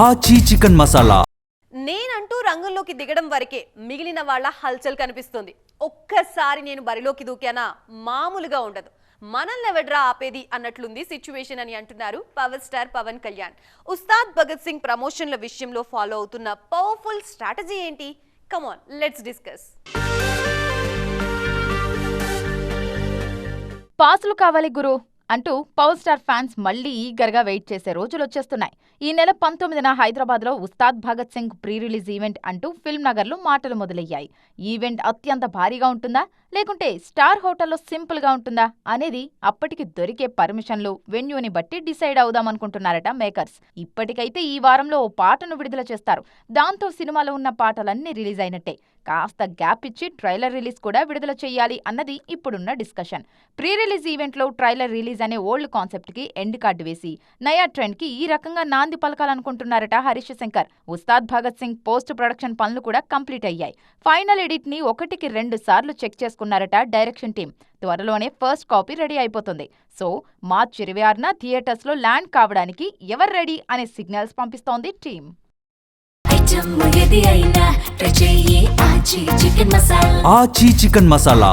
ఆచి చికెన్ మసాలా. నేనంటూ రంగంలోకి దిగడం వరకే మిగిలిన వాళ్ళ హల్చల్ కనిపిస్తుంది. ఒక్కసారి నేను బరిలోకి దూకానా మామూలుగా ఉండదు. మనల్ని ఎవడ్రా ఆపేది అన్నట్లుంది సిచ్యువేషన్ అని అంటున్నారు పవర్ స్టార్ పవన్ కళ్యాణ్. ఉస్తాద్ భగత్ సింగ్ ప్రమోషన్ల విషయంలో ఫాలో అవుతున్న పవర్ఫుల్ స్ట్రాటజీ ఏంటి? Come on, let's discuss. పాసులు కావాలి గురు అంటూ పవర్ స్టార్ ఫ్యాన్స్ మళ్లీ ఈగర్గా వెయిట్ చేసే రోజులు వచ్చేస్తున్నాయి. ఈ నెల 19న హైదరాబాద్లో Ustaad Bhagat Singh pre release event అంటూ ఫిల్మ్ నగర్లో మాటలు మొదలయ్యాయి. ఈవెంట్ అత్యంత భారీగా ఉంటుందా లేకుంటే స్టార్ హోటల్లో సింపుల్గా ఉంటుందా అనేది అప్పటికి దొరికే పర్మిషన్లు వెన్యూని బట్టి డిసైడ్ అవుదామనుకుంటున్నారట మేకర్స్. ఇప్పటికైతే ఈ వారంలో ఓ పాటను విడుదల చేస్తారు. దాంతో సినిమాలో ఉన్న పాటలన్నీ రిలీజ్ అయినట్టే. కాస్త గ్యాప్ ఇచ్చి ట్రైలర్ రిలీజ్ కూడా విడుదల చేయాలి అన్నది ఇప్పుడున్న డిస్కషన్. ప్రీ రిలీజ్ ఈవెంట్లో ట్రైలర్ రిలీజ్ అనే ఓల్డ్ కాన్సెప్ట్కి ఎండ్ కార్డు వేసి నయా ట్రెండ్కి ఈ రకంగా నాంది పలకాలనుకుంటున్నారట హరీష్ శంకర్. ఉస్తాద్ భగత్ సింగ్ పోస్ట్ ప్రొడక్షన్ పనులు కూడా కంప్లీట్ అయ్యాయి. ఫైనల్ ఎడిట్ని 1కి 2 సార్లు చెక్ చేసుకున్నారట డైరెక్షన్ టీం. త్వరలోనే ఫస్ట్ కాపీ రెడీ అయిపోతుంది. సో మార్చి 26న థియేటర్స్లో ల్యాండ్ కావడానికి ఎవరు రెడీ అనే సిగ్నల్స్ పంపిస్తోంది టీం. ఆచి చికెన్ మసాలా.